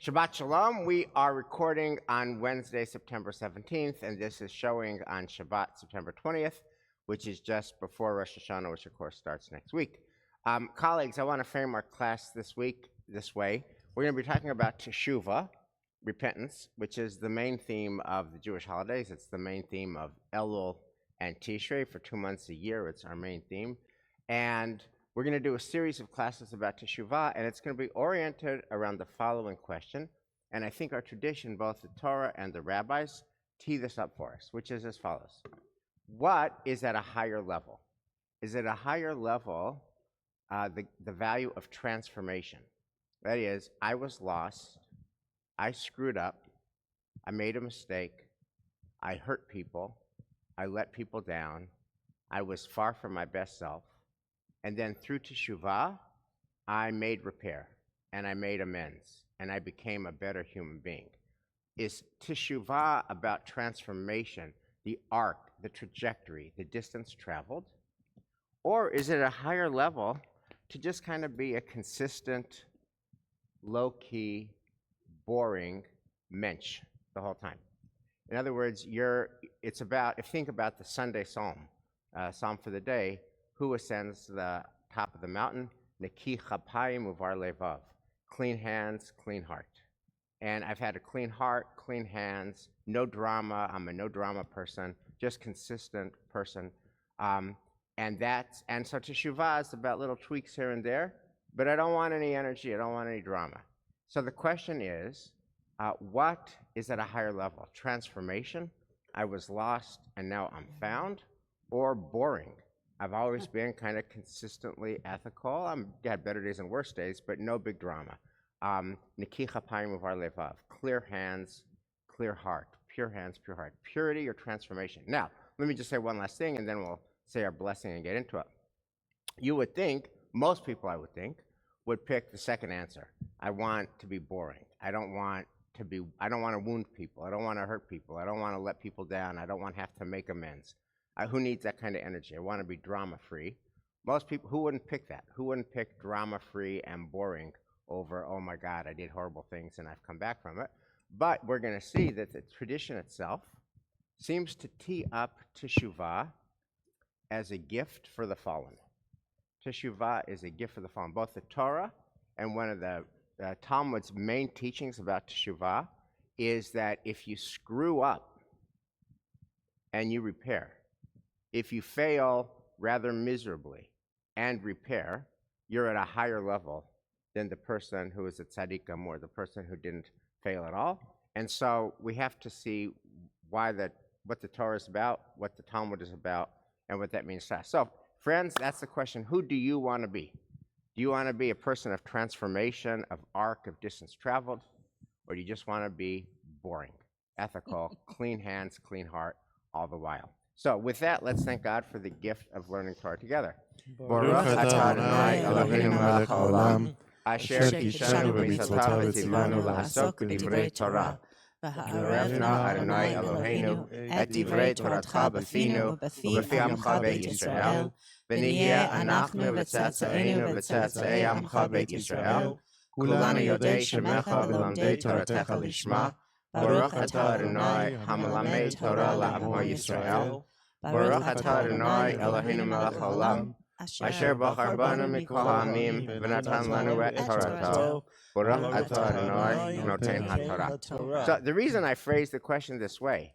Shabbat Shalom. We are recording on Wednesday, September 17th, and this is showing on Shabbat, September 20th, which is just before Rosh Hashanah, which of course starts next week. Colleagues, I want to frame our class this week this way. We're going to be talking about Teshuvah, repentance, which is the main theme of the Jewish holidays. It's the main theme of Elul and Tishrei for 2 months a year. It's our main theme. And we're going to do a series of classes about Teshuvah, and it's going to be oriented around the following question. And I think our tradition, both the Torah and the rabbis, tee this up for us, which is as follows. What is at a higher level? Is it a higher level, the value of transformation? That is, I was lost, I screwed up, I made a mistake, I hurt people, I let people down, I was far from my best self, and then through Teshuvah, I made repair, and I made amends, and I became a better human being. Is Teshuvah about transformation, the arc, the trajectory, the distance traveled? Or is it a higher level to just kind of be a consistent, low-key, boring mensch the whole time? In other words, it's about, think about the Sunday psalm, psalm for the day. Who ascends to the top of the mountain? Neki chapayim uvar levav. Clean hands, clean heart. And I've had a clean heart, clean hands, no drama. I'm a no drama person, just consistent person. And so Teshuvah is about little tweaks here and there, but I don't want any energy. I don't want any drama. So the question is, what is at a higher level? Transformation? I was lost and now I'm found, or boring? I've always been kind of consistently ethical. I've had better days and worse days, but no big drama. Neki chapayim uvar levav. Clear hands, clear heart. Pure hands, pure heart. Purity or transformation. Now, let me just say one last thing, and then we'll say our blessing and get into it. You would think, most people I would think, would pick the second answer. I want to be boring. I don't want to wound people. I don't want to hurt people. I don't want to let people down. I don't want to have to make amends. Who needs that kind of energy? I want to be drama-free. Most people, who wouldn't pick that? Who wouldn't pick drama-free and boring over, oh my God, I did horrible things and I've come back from it? But we're going to see that the tradition itself seems to tee up Teshuvah as a gift for the fallen. Teshuvah is a gift for the fallen. Both the Torah and one of the Talmud's main teachings about Teshuvah is that if you screw up and you repair, if you fail rather miserably and repair, you're at a higher level than the person who is a tzaddik gamor, the person who didn't fail at all. And so we have to see what the Torah is about, what the Talmud is about, and what that means to us. So, friends, that's the question. Who do you want to be? Do you want to be a person of transformation, of arc, of distance traveled? Or do you just want to be boring, ethical, clean hands, clean heart, all the while? So with that, let's thank God for the gift of learning Torah together. Baruch atah Adonai Eloheinu melech haolam, asher kishanu b'mitzvotav v'tzivanu la'asok b'divrei Torah. V'ha'arevna Adonai Eloheinu et divrei Toratcha b'finu u'b'fi amcha beit Yisrael, v'nihye anachnu v'tzatza'enu v'tzatza'ei amcha beit Yisrael, kulanu yodei shemecha v'lomdei Toratecha lishma, Baruch atah Adonai hamelamed Torah la'amo Yisrael, Baruch atah Adonai Eloheinu melech haolam, asher bachar banu mikol ha'amim v'natan lanu et Torato, Baruch atah Adonai noten ha'Torah. So the reason I phrase the question this way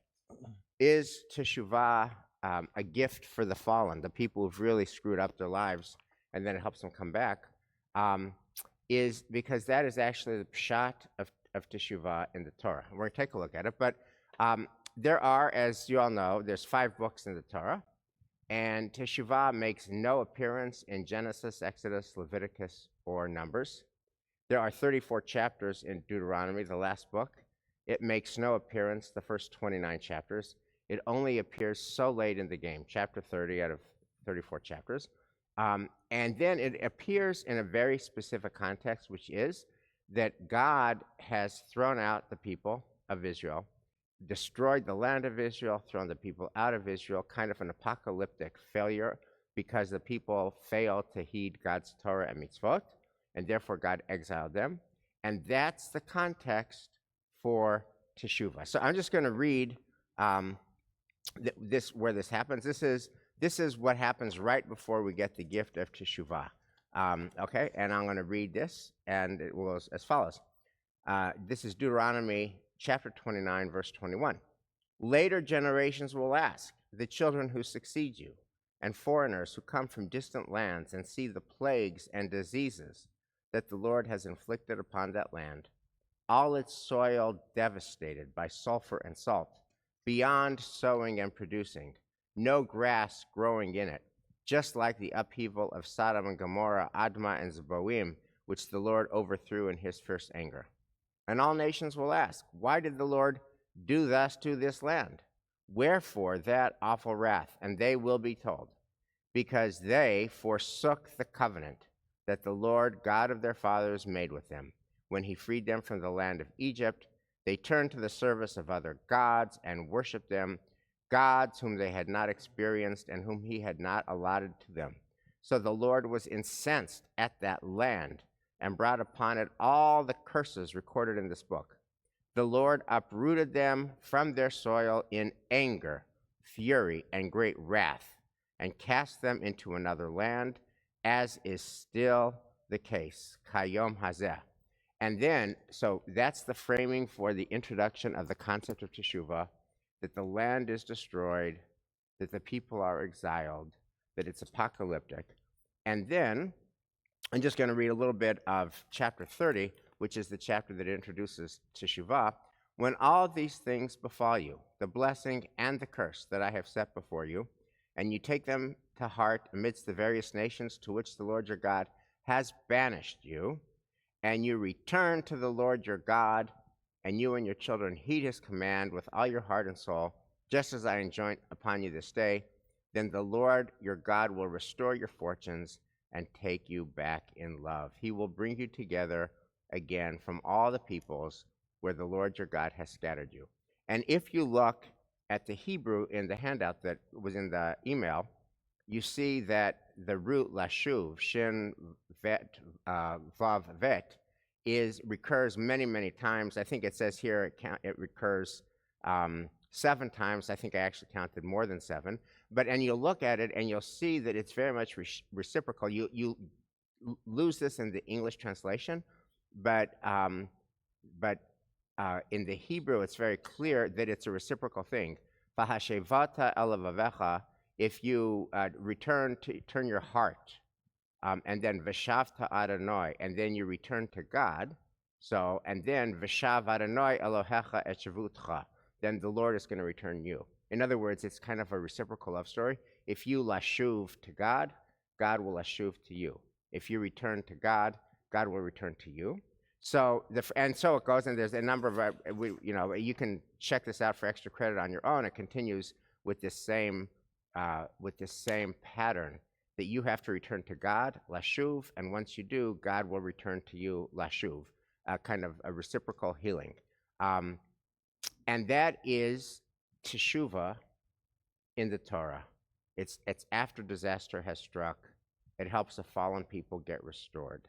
is Teshuvah a gift for the fallen, the people who've really screwed up their lives, and then it helps them come back, is because that is actually the pshat of Teshuvah in the Torah. We're going to take a look at it, but there are, as you all know, there's 5 books in the Torah, and Teshuvah makes no appearance in Genesis, Exodus, Leviticus, or Numbers. There are 34 chapters in Deuteronomy, the last book. It makes no appearance the first 29 chapters. It only appears so late in the game, chapter 30 out of 34 chapters. And then it appears in a very specific context, which is that God has thrown out the people of Israel, destroyed the land of Israel, thrown the people out of Israel, kind of an apocalyptic failure because the people failed to heed God's Torah and mitzvot, and therefore God exiled them. And that's the context for Teshuvah. So I'm just going to read this where this happens. This is what happens right before we get the gift of Teshuvah. Okay, and I'm going to read this, and it will as follows. This is Deuteronomy chapter 29, verse 21. Later generations will ask, the children who succeed you, and foreigners who come from distant lands and see the plagues and diseases that the Lord has inflicted upon that land, all its soil devastated by sulfur and salt, beyond sowing and producing, no grass growing in it, just like the upheaval of Sodom and Gomorrah, Admah and Zeboim, which the Lord overthrew in his fierce anger. And all nations will ask, why did the Lord do thus to this land? Wherefore that awful wrath? And they will be told, because they forsook the covenant that the Lord God of their fathers made with them. When he freed them from the land of Egypt, they turned to the service of other gods and worshiped them, gods whom they had not experienced and whom he had not allotted to them. So the Lord was incensed at that land and brought upon it all the curses recorded in this book. The Lord uprooted them from their soil in anger, fury, and great wrath, and cast them into another land, as is still the case, Kayom Hazeh. And then, so that's the framing for the introduction of the concept of Teshuvah, that the land is destroyed, that the people are exiled, that it's apocalyptic. And then, I'm just going to read a little bit of chapter 30, which is the chapter that introduces Teshuvah. When all these things befall you, the blessing and the curse that I have set before you, and you take them to heart amidst the various nations to which the Lord your God has banished you, and you return to the Lord your God, and you and your children heed his command with all your heart and soul, just as I enjoin upon you this day, then the Lord your God will restore your fortunes and take you back in love. He will bring you together again from all the peoples where the Lord your God has scattered you. And if you look at the Hebrew in the handout that was in the email, you see that the root lashuv, shin vet, vav vet, recurs many, many times. I think it says here it recurs 7 times. I think I actually counted more than 7. And you'll look at it and you'll see that it's very much reciprocal. You lose this in the English translation, but in the Hebrew, it's very clear that it's a reciprocal thing. V'hashevata elavavecha, if you turn your heart, and then v'shavta Adonai, and then you return to God. So, and then v'shav Adonai Elohecha et shavutcha, then the Lord is going to return you. In other words, it's kind of a reciprocal love story. If you lashuv to God, God will lashuv to you. If you return to God, God will return to you. So so it goes, and there's a number of you can check this out for extra credit on your own. It continues with this same pattern that you have to return to God, lashuv, and once you do, God will return to you, lashuv, kind of a reciprocal healing, and that is Teshuvah in the Torah. It's after disaster has struck. It helps the fallen people get restored.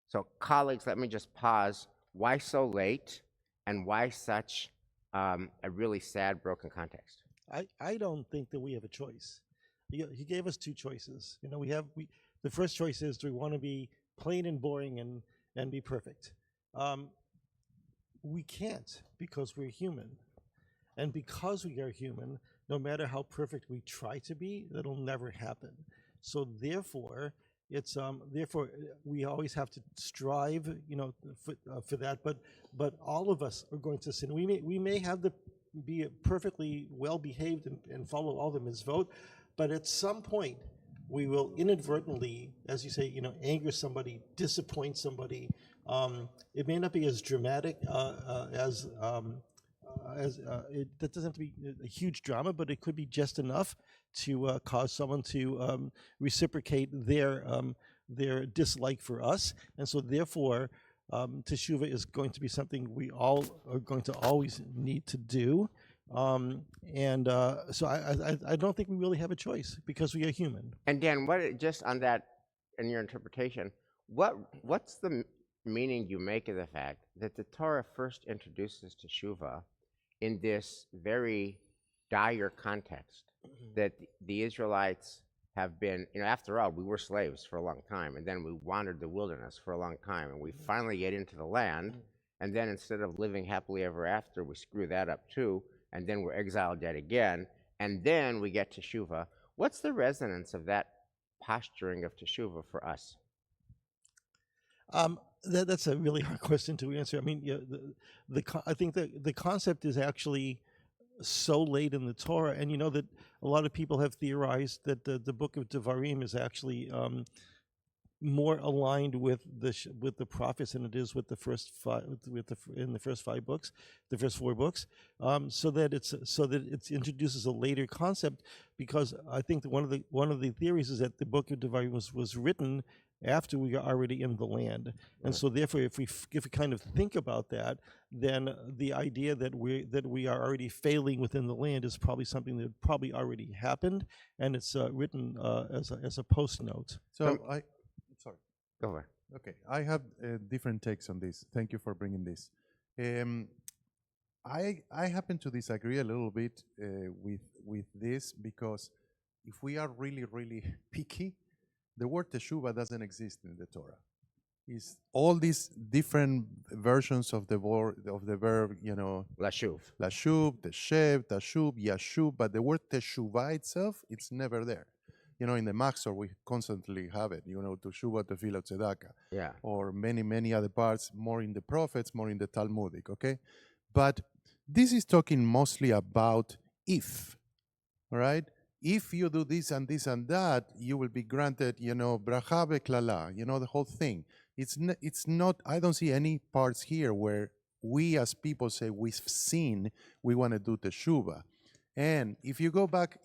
So, colleagues, let me just pause. Why so late, and why such a really sad, broken context? I don't think that we have a choice. He gave us 2 choices. The first choice is, do we want to be plain and boring and be perfect? We can't, because we're human. And because we are human, no matter how perfect we try to be, that'll never happen. So therefore, we always have to strive, for that. But all of us are going to sin. We may have be perfectly well behaved and follow all the mitzvot, but at some point we will inadvertently, as you say, anger somebody, disappoint somebody. It may not be as dramatic that doesn't have to be a huge drama, but it could be just enough to cause someone to reciprocate their dislike for us. And so therefore, Teshuvah is going to be something we all are going to always need to do. So I don't think we really have a choice, because we are human. And Dan, just on that, in your interpretation, what's the meaning you make of the fact that the Torah first introduces Teshuvah in this very dire context that the Israelites have been, after all, we were slaves for a long time, and then we wandered the wilderness for a long time, and we finally get into the land, and then instead of living happily ever after, we screw that up too, and then we're exiled yet again, and then we get Teshuvah. What's the resonance of that posturing of Teshuvah for us? That's a really hard question to answer. I mean, I think the concept is actually so late in the Torah, and you know that a lot of people have theorized that the book of Devarim is actually more aligned with the prophets than it is with the first in the first 5 books, the first 4 books, so that it introduces a later concept, because I think that one of the theories is that the book of Devarim was written after we are already in the land, and so therefore, if we kind of think about that, then the idea that we are already failing within the land is probably something that probably already happened, and it's written as a post note. So sorry. Go ahead. Okay, I have different takes on this. Thank you for bringing this. I happen to disagree a little bit with this, because if we are really picky, the word teshuvah doesn't exist in the Torah. It's all these different versions of the verb, Lashuv, teshev, tashub, yashub, but the word teshuvah itself, it's never there. In the Maxor, we constantly have it, teshuvah, tefillah, tzedakah. Yeah. Or many other parts, more in the prophets, more in the Talmudic, okay? But this is talking mostly about if, all right? If you do this and this and that, you will be granted, bracha beklala, the whole thing. It's not, I don't see any parts here where we as people say we've seen, we want to do teshuvah. And if you go back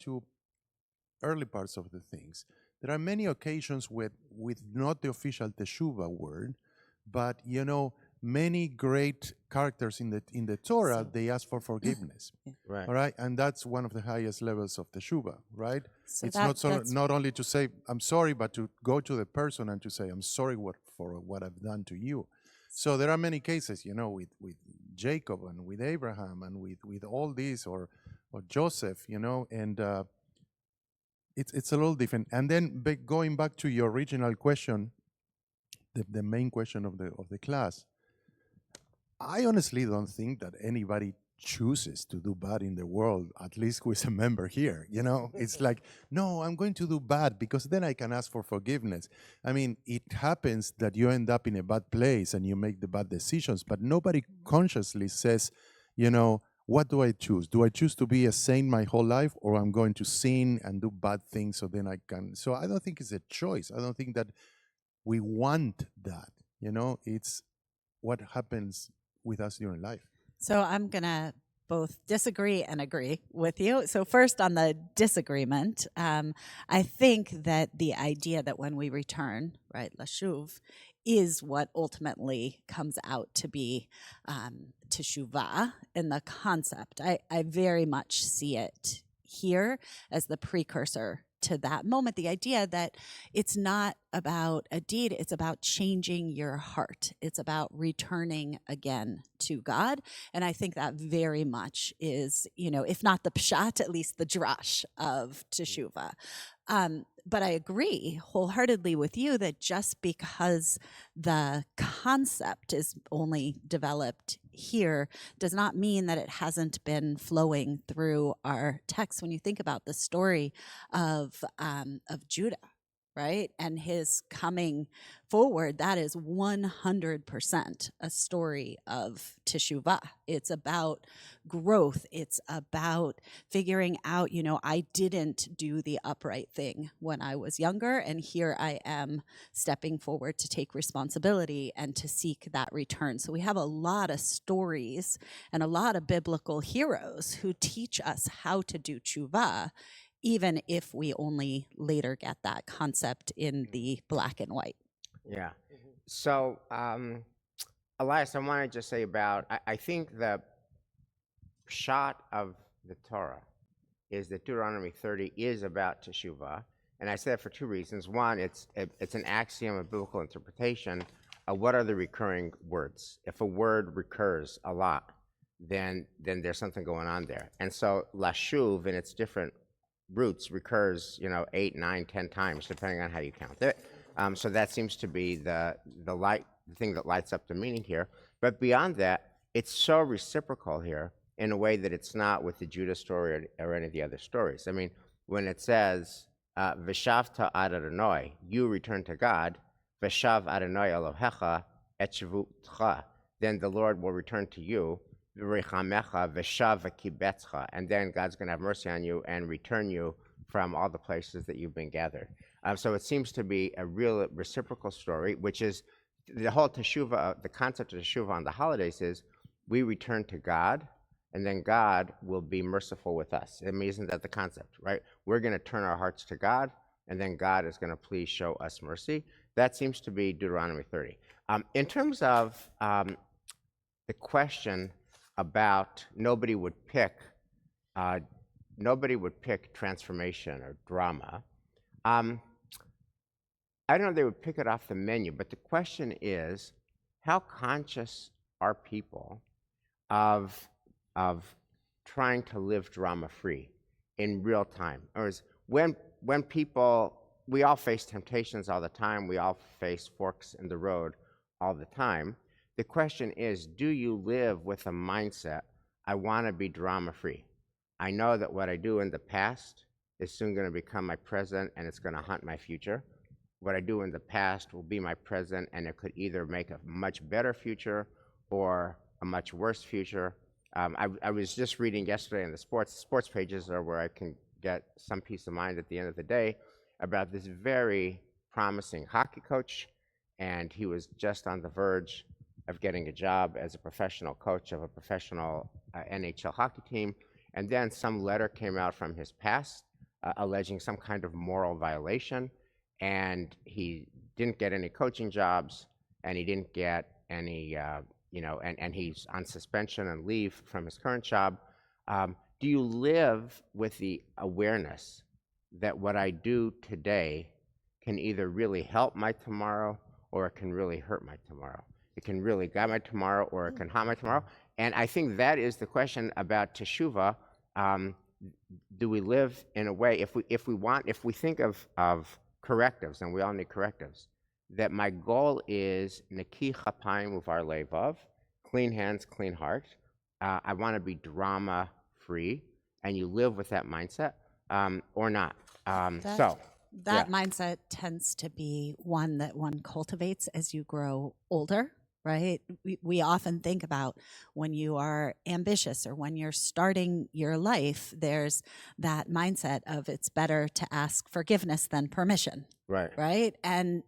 to early parts of the things, there are many occasions with not the official teshuvah word, but many great characters in the Torah, they ask for forgiveness. Right. All right, and that's one of the highest levels of teshuvah, right? So It's not only to say I'm sorry, but to go to the person and to say I'm sorry for what I've done to you. So there are many cases, with Jacob and with Abraham and with all these, or Joseph, and it's a little different. And then going back to your original question, the main question of the class, I honestly don't think that anybody chooses to do bad in the world, at least who is a member here. It's like, no, I'm going to do bad because then I can ask for forgiveness. I mean, it happens that you end up in a bad place and you make the bad decisions, but nobody consciously says, what do I choose? Do I choose to be a saint my whole life, or I'm going to sin and do bad things so then I can? So I don't think it's a choice. I don't think that we want that. It's what happens with us during life. So I'm going to both disagree and agree with you. So first, on the disagreement, I think that the idea that when we return, right, lashuv, is what ultimately comes out to be teshuvah in the concept. I very much see it here as the precursor to that moment, the idea that it's not about a deed, it's about changing your heart. It's about returning again to God. And I think that very much is, if not the pshat, at least the drash of teshuvah. But I agree wholeheartedly with you that just because the concept is only developed here does not mean that it hasn't been flowing through our text. When you think about the story of Judah, right, and his coming forward, that is 100% a story of teshuvah. It's about growth. It's about figuring out, I didn't do the upright thing when I was younger, and here I am stepping forward to take responsibility and to seek that return. So we have a lot of stories and a lot of biblical heroes who teach us how to do teshuvah, even if we only later get that concept in the black and white. Yeah. So, Elias, I want to just say about, I think the shot of the Torah is that Deuteronomy 30 is about Teshuvah. And I say that for 2 reasons. One, it's an axiom of biblical interpretation what are the recurring words? If a word recurs a lot, then there's something going on there. And so lashuv in its different roots recurs, 8, 9, 10 times, depending on how you count it. So that seems to be the thing that lights up the meaning here. But beyond that, it's so reciprocal here in a way that it's not with the Judah story or any of the other stories. I mean, when it says, V'shavta ad Adonai, you return to God, V'shav Adonai Elohecha et shevutcha, then the Lord will return to you, V'richamecha v'shav v'kibetzcha, and then God's going to have mercy on you and return you from all the places that you've been gathered. So it seems to be a real reciprocal story, which is the whole Teshuvah, the concept of Teshuvah on the holidays is we return to God, and then God will be merciful with us. I mean, isn't that the concept, right? We're going to turn our hearts to God, and then God is going to please show us mercy. That seems to be Deuteronomy 30. In terms of the question about nobody would pick transformation or drama, I don't know if they would pick it off the menu, but the question is, how conscious are people of trying to live drama-free in real time? Or is when people, we all face temptations all the time, we all face forks in the road all the time. The question is, do you live with a mindset, I want to be drama-free? I know that what I do in the past is soon going to become my present and it's going to haunt my future. What I do in the past will be my present, and it could either make a much better future or a much worse future. I was just reading yesterday in the sports pages are where I can get some peace of mind at the end of the day about this very promising hockey coach, and he was just on the verge of getting a job as a professional coach of a professional NHL hockey team, and then some letter came out from his past alleging some kind of moral violation, and he didn't get any coaching jobs, and he didn't get any, and he's on suspension and leave from his current job. Do you live with the awareness that what I do today can either really help my tomorrow or it can really hurt my tomorrow? It can really guide my tomorrow or it can harm my tomorrow. And I think that is the question about Teshuvah. Do we live in a way, if we think of correctives, and we all need correctives, that my goal is Neki Chapayim Uvar Levav, clean hands, clean heart. I want to be drama-free, and you live with that mindset, or not. That mindset tends to be one that one cultivates as you grow older, right? We often think about when you are ambitious or when you're starting your life, there's that mindset of it's better to ask forgiveness than permission. Right. And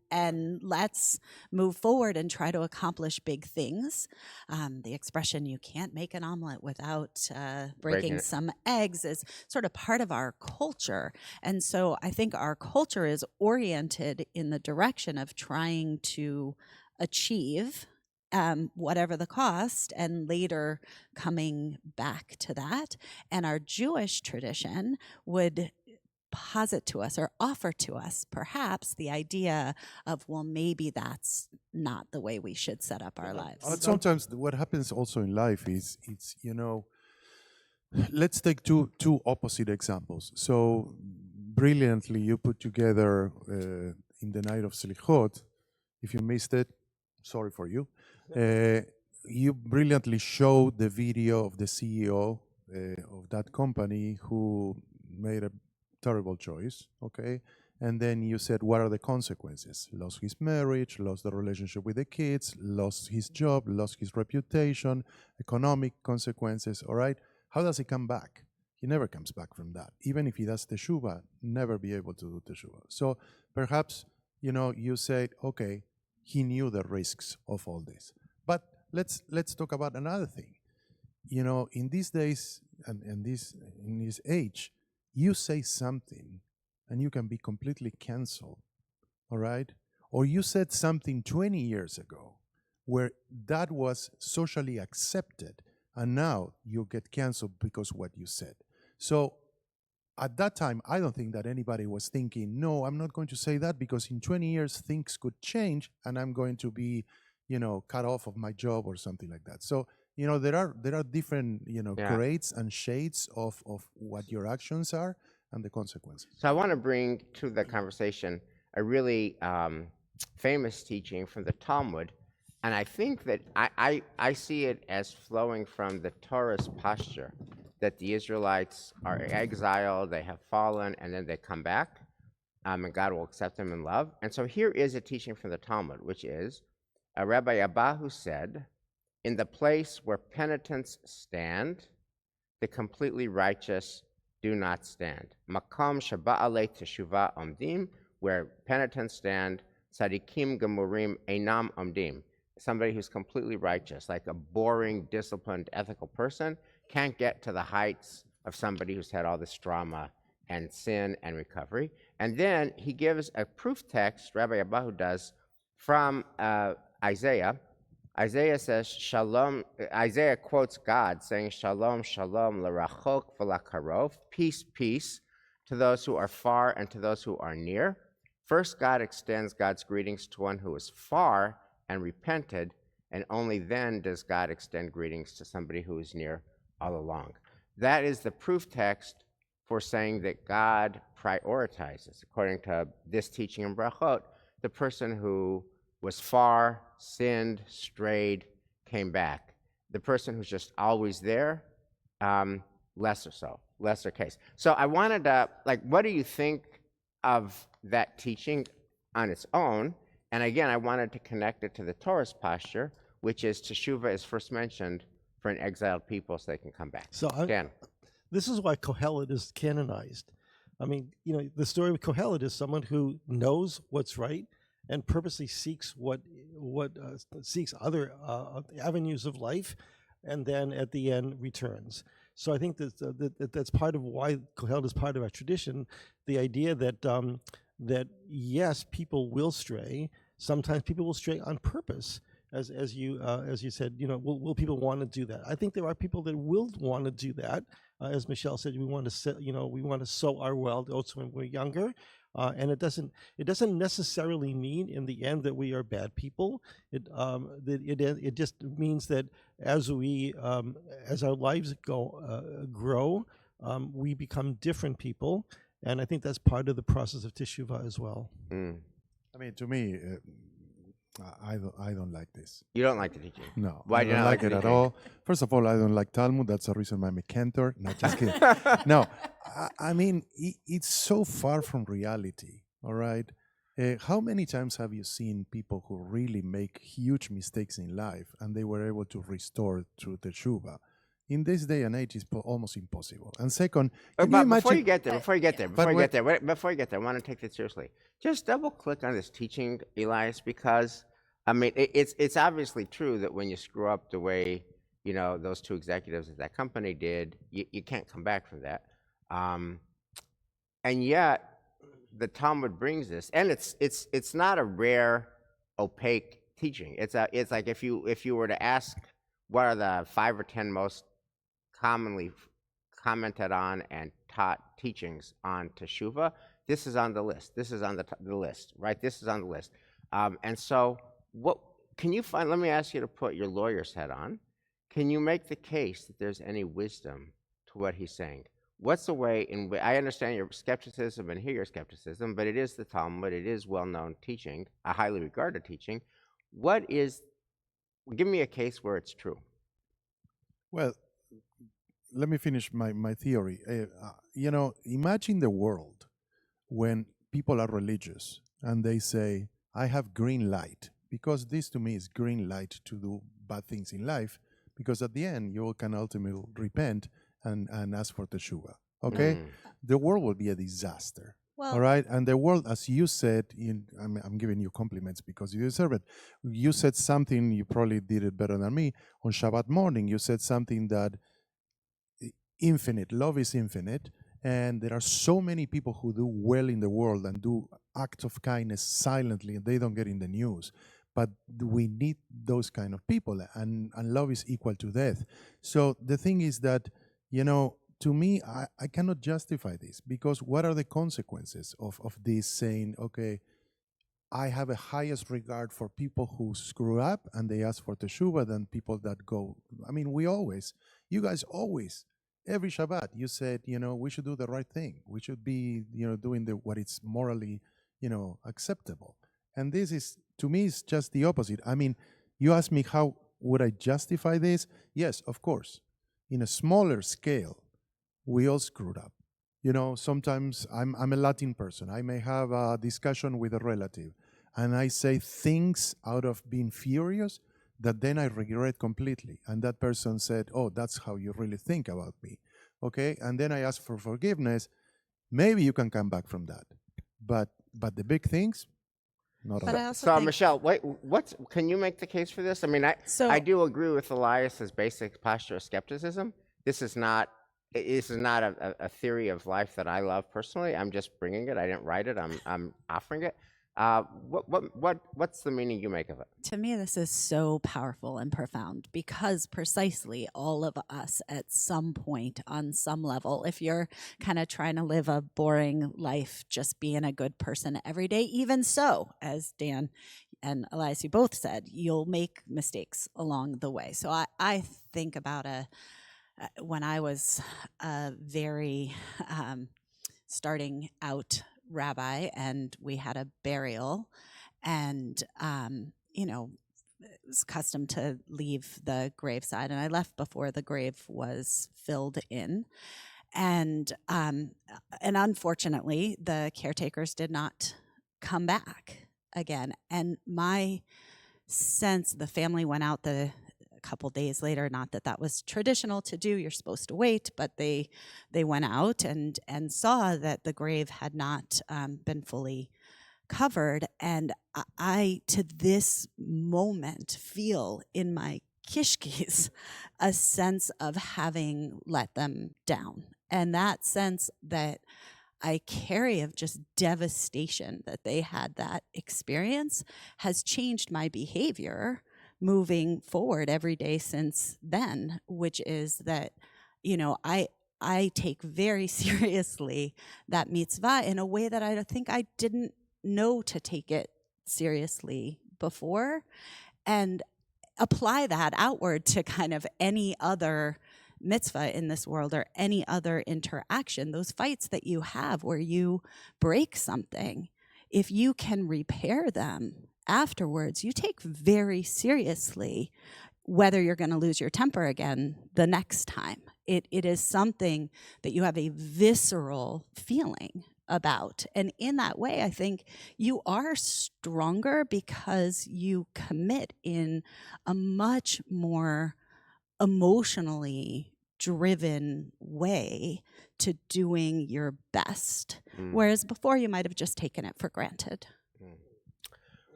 let's move forward and try to accomplish big things. The expression "you can't make an omelet without breaking some eggs" is sort of part of our culture. And so I think our culture is oriented in the direction of trying to achieve whatever the cost, and later coming back to that. And our Jewish tradition would posit to us or offer to us perhaps the idea of, well, maybe that's not the way we should set up our lives. But sometimes what happens also in life is let's take two opposite examples. So brilliantly you put together in the night of Selichot. If you missed it, sorry for you. You brilliantly showed the video of the CEO of that company who made a terrible choice, okay? And then you said, what are the consequences? Lost his marriage, lost the relationship with the kids, lost his job, lost his reputation, economic consequences, all right? How does he come back? He never comes back from that. Even if he does Teshuvah, never be able to do Teshuvah. So perhaps, you said, okay, he knew the risks of all this. But let's talk about another thing. In these days and in this age, you say something and you can be completely canceled, all right? Or you said something 20 years ago where that was socially accepted, and now you get canceled because what you said. So at that time, I don't think that anybody was thinking, no, I'm not going to say that because in 20 years things could change and I'm going to be, cut off of my job or something like that. So, there are different, Yeah. grades and shades of what your actions are and the consequences. So I want to bring to the conversation a really famous teaching from the Talmud, and I think that I see it as flowing from the Torah's posture, that the Israelites are exiled, they have fallen, and then they come back, and God will accept them in love. And so here is a teaching from the Talmud, which is, Rabbi Abahu said, in the place where penitents stand, the completely righteous do not stand. Makom shaba'ale teshuvah omdim, where penitents stand, tzadikim gemurim einam omdim. Somebody who's completely righteous, like a boring, disciplined, ethical person, can't get to the heights of somebody who's had all this drama and sin and recovery. And then he gives a proof text, Rabbi Abahu does, from Isaiah. Isaiah says, Shalom, Isaiah quotes God saying, Shalom, Shalom, l'rachok v'lakarov, peace, peace, to those who are far and to those who are near. First, God extends God's greetings to one who is far and repented, and only then does God extend greetings to somebody who is near all along. That is the proof text for saying that God prioritizes, according to this teaching in Brachot, the person who was far, sinned, strayed, came back. The person who's just always there, lesser case. So I wanted to, what do you think of that teaching on its own? And again, I wanted to connect it to the Torah's posture, which is Teshuvah is first mentioned for an exiled people so they can come back. So Dan. This is why Kohelet is canonized. I mean, the story of Kohelet is someone who knows what's right and purposely seeks seeks other avenues of life, and then at the end returns. So I think that's part of why Kohelet is part of our tradition. The idea that yes, people will stray. Sometimes people will stray on purpose, as you said. Will people want to do that? I think there are people that will want to do that. As Michelle said, we want to sow our well also when we're younger. And it doesn't necessarily mean in the end that we are bad people. It just means that as our lives grow, we become different people, and I think that's part of the process of Teshuvah as well. Mm. I mean, to me, I don't like this. You don't like the teaching? No, Why I do you don't not like it at all. First of all, I don't like Talmud. That's the reason I'm a cantor. No, just kidding. No, I mean, it's so far from reality, all right? How many times have you seen people who really make huge mistakes in life and they were able to restore through Teshuvah? In this day and age, it's almost impossible. And second, can you imagine? Before you get there, I want to take this seriously. Just double click on this teaching, Elias, because I mean, it's obviously true that when you screw up the way those two executives at that company did, you can't come back from that. And yet, the Talmud brings this, and it's not a rare, opaque teaching. It's like if you were to ask what are the 5 or 10 most commonly commented on and taught teachings on Teshuvah, this is on the list. This is on the list, right? This is on the list. And so, what can you find? Let me ask you to put your lawyer's hat on. Can you make the case that there's any wisdom to what he's saying? What's the way in which I understand your skepticism and hear your skepticism, but it is the Talmud, it is well-known teaching, a highly regarded teaching. Give me a case where it's true. Well, let me finish my theory. Imagine the world when people are religious and they say, I have green light, because this to me is green light to do bad things in life, because at the end you can ultimately repent and ask for Teshuvah. Okay? The world will be a disaster. Well, all right? And the world, as you said, I'm giving you compliments because you deserve it. You said something, you probably did it better than me. On Shabbat morning, you said something that infinite, love is infinite, and there are so many people who do well in the world and do acts of kindness silently, and they don't get in the news. But we need those kind of people, and love is equal to death. So the thing is that, to me, I cannot justify this, because what are the consequences of this saying, okay, I have a highest regard for people who screw up and they ask for Teshuvah than people that go. I mean, you guys always, every Shabbat, you said, we should do the right thing. We should be, doing what is morally, acceptable. And this is, to me, is just the opposite. I mean, you ask me how would I justify this? Yes, of course. In a smaller scale, we all screwed up. Sometimes I'm a Latin person. I may have a discussion with a relative, and I say things out of being furious that then I regret completely. And that person said, oh, that's how you really think about me. Okay? And then I ask for forgiveness. Maybe you can come back from that. But the big things, not But all. I also So, think, Michelle, wait, can you make the case for this? I mean, I do agree with Elias's basic posture of skepticism. This is not a theory of life that I love personally. I'm just bringing it. I didn't write it. I'm offering it. What's the meaning you make of it? to me, this is so powerful and profound because precisely all of us at some point on some level, if you're kind of trying to live a boring life, just being a good person every day, even so, as Dan and Elias, you both said, you'll make mistakes along the way. So I think about when I was a very starting out rabbi and we had a burial and was accustomed to leave the graveside, and I left before the grave was filled in. And unfortunately, the caretakers did not come back again. And my sense, the family went out a couple days later. Not that that was traditional to do; you're supposed to wait, but they went out and saw that the grave had not been fully covered, and I to this moment feel in my kishkis a sense of having let them down, and that sense that I carry of just devastation that they had that experience has changed my behavior moving forward every day since then, which is that I take very seriously that mitzvah in a way that I think I didn't know to take it seriously before, and apply that outward to kind of any other mitzvah in this world or any other interaction. Those fights that you have where you break something, if you can repair them afterwards, you take very seriously whether you're going to lose your temper again the next time. It is something that you have a visceral feeling about. And in that way, I think you are stronger because you commit in a much more emotionally driven way to doing your best. Whereas before you might have just taken it for granted.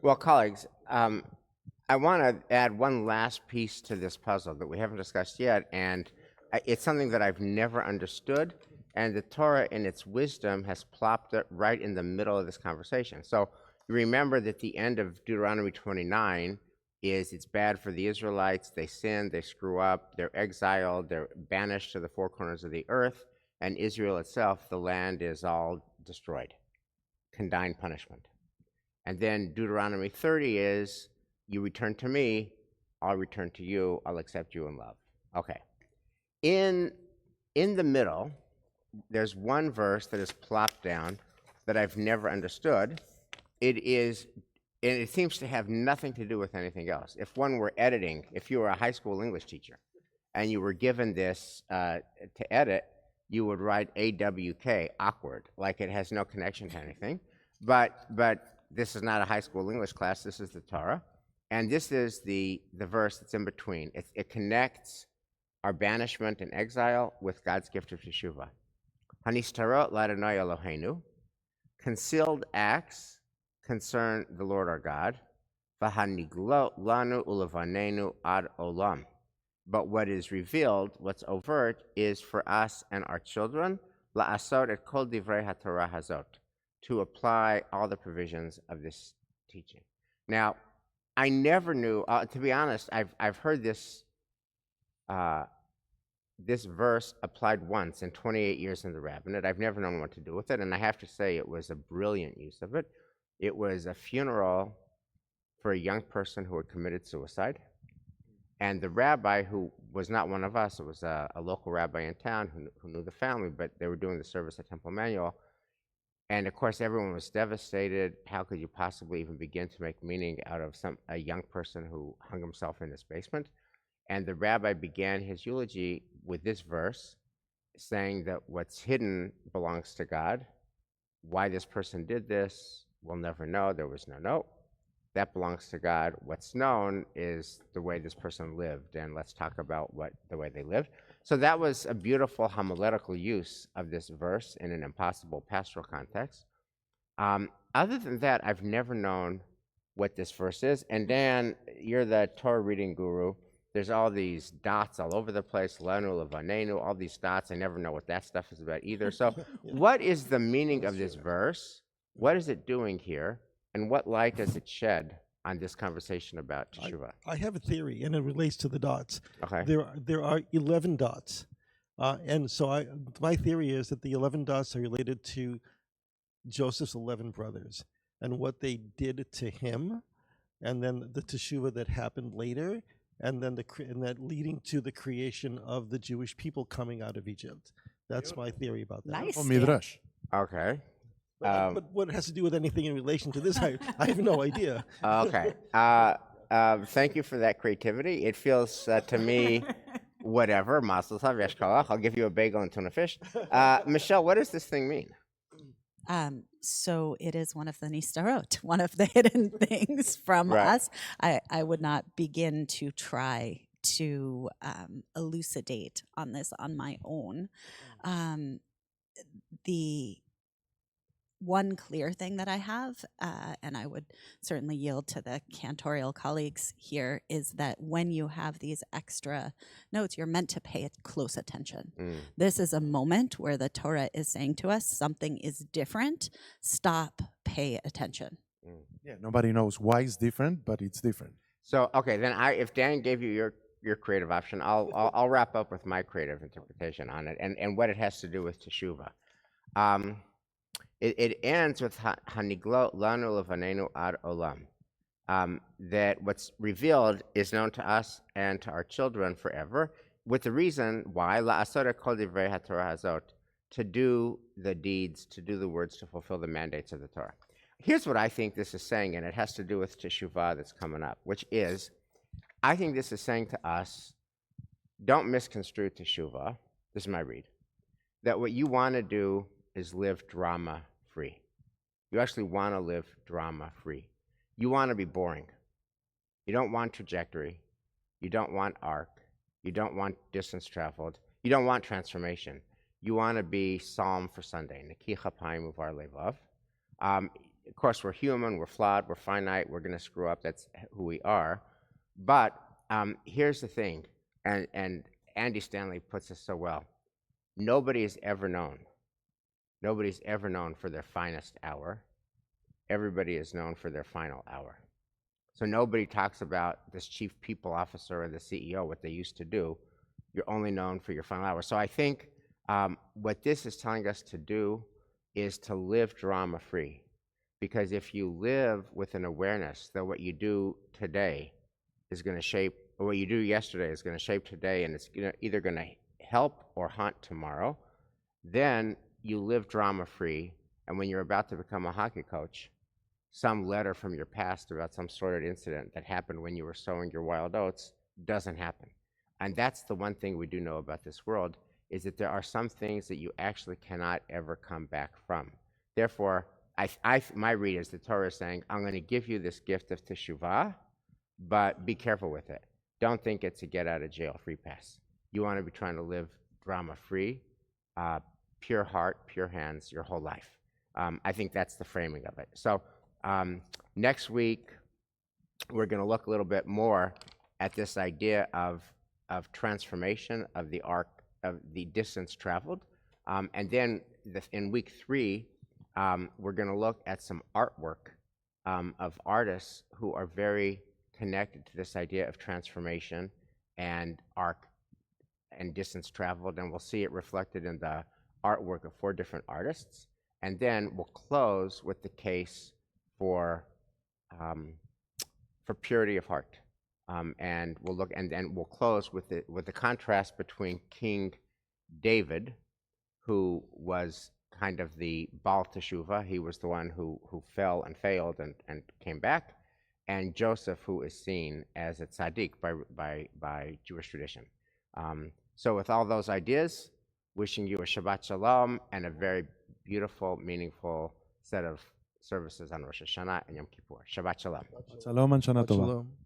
Well, colleagues, I want to add one last piece to this puzzle that we haven't discussed yet, and it's something that I've never understood, and the Torah in its wisdom has plopped it right in the middle of this conversation. So you remember that the end of Deuteronomy 29 is it's bad for the Israelites, they sin, they screw up, they're exiled, they're banished to the four corners of the earth, and Israel itself, the land is all destroyed, condign punishment. And then Deuteronomy 30 is, you return to me, I'll return to you, I'll accept you in love. Okay. In the middle, there's one verse that is plopped down that I've never understood. And it seems to have nothing to do with anything else. If one were editing, if you were a high school English teacher, and you were given this to edit, you would write AWK, awkward, like it has no connection to anything. But this is not a high school English class, this is the Torah. And this is the verse that's in between. It connects our banishment and exile with God's gift of Teshuvah. Hanistarot l'Adonai Eloheinu, concealed acts concern the Lord our God. V'haniglot lanu ulevanenu ad olam. But what is revealed, what's overt, is for us and our children, la'asot et kol divrei haTorah hazot, to apply all the provisions of this teaching. Now, I never knew, to be honest, I've heard this this verse applied once in 28 years in the rabbinate. I've never known what to do with it, and I have to say it was a brilliant use of it. It was a funeral for a young person who had committed suicide. And the rabbi, who was not one of us, it was a local rabbi in town who knew the family, but they were doing the service at Temple Manual. And of course, everyone was devastated. How could you possibly even begin to make meaning out of a young person who hung himself in his basement? And the rabbi began his eulogy with this verse, saying that what's hidden belongs to God. Why this person did this, we'll never know. There was no note. That belongs to God. What's known is the way this person lived, and let's talk about the way they lived. So that was a beautiful homiletical use of this verse in an impossible pastoral context. Other than that, I've never known what this verse is. And Dan, you're the Torah reading guru. There's all these dots all over the place, Lanu, Levanenu, all these dots. I never know what that stuff is about either. So what is the meaning of this verse? What is it doing here? And what light does it shed on this conversation about Teshuvah? I have a theory, and it relates to the dots. Okay. There are 11 dots. And so my theory is that the 11 dots are related to Joseph's 11 brothers and what they did to him, and then the Teshuvah that happened later, and then that leading to the creation of the Jewish people coming out of Egypt. That's my theory about that. Nice. Oh, Midrash. Okay. But what has to do with anything in relation to this, I have no idea. Okay. Thank you for that creativity. It feels to me, whatever. Mazel tov, yesh kolach. I'll give you a bagel and tuna fish. Michelle, what does this thing mean? So it is one of the nistarot, one of the hidden things from us. I would not begin to try to elucidate on this on my own. The one clear thing that I have, and I would certainly yield to the cantorial colleagues here, is that when you have these extra notes, you're meant to pay close attention. This is a moment where the Torah is saying to us, something is different. Stop, pay attention. Yeah, nobody knows why it's different, but it's different. So, okay, then if Dan gave you your creative option, I'll wrap up with my creative interpretation on it and what it has to do with Teshuvah. It ends with Haniglo lanu levanenu ad olam, that what's revealed is known to us and to our children forever, with the reason why la'asot kol divrei haTorah hazot, to do the deeds, to do the words, to fulfill the mandates of the Torah. Here's what I think this is saying, and it has to do with Teshuvah that's coming up, which is, I think this is saying to us, don't misconstrue Teshuvah. This is my read. That what you want to do is live drama-free. You actually want to live drama-free. You want to be boring. You don't want trajectory. You don't want arc. You don't want distance traveled. You don't want transformation. You want to be Psalm for Sunday. Neki chapayim uvar levav. Of course, we're human. We're flawed. We're finite. We're going to screw up. That's who we are. But here's the thing, and Andy Stanley puts this so well. Nobody's ever known for their finest hour. Everybody is known for their final hour. So nobody talks about this chief people officer or the CEO, what they used to do. You're only known for your final hour. So I think what this is telling us to do is to live drama-free. Because if you live with an awareness that what you do today is going to shape, or what you do yesterday is going to shape today, and it's either going to help or haunt tomorrow, then you live drama-free, and when you're about to become a hockey coach, some letter from your past about some sordid incident that happened when you were sowing your wild oats doesn't happen. And that's the one thing we do know about this world, is that there are some things that you actually cannot ever come back from. Therefore, my read is the Torah is saying, I'm going to give you this gift of Teshuvah, but be careful with it. Don't think it's a get-out-of-jail free pass. You want to be trying to live drama-free, pure heart, pure hands, your whole life. I think that's the framing of it. So next week, we're going to look a little bit more at this idea of transformation, of the arc, of the distance traveled. And then in week 3, we're going to look at some artwork of artists who are very connected to this idea of transformation and arc and distance traveled, and we'll see it reflected in the artwork of 4 different artists. And then we'll close with the case for purity of heart. And we'll look, and then we'll close with the contrast between King David, who was kind of the Baal Teshuvah. He was the one who fell and failed and came back, and Joseph, who is seen as a tzaddik by Jewish tradition. So with all those ideas, wishing you a Shabbat Shalom and a very beautiful, meaningful set of services on Rosh Hashanah and Yom Kippur. Shabbat Shalom. Shalom and Shana Tova. Shalom.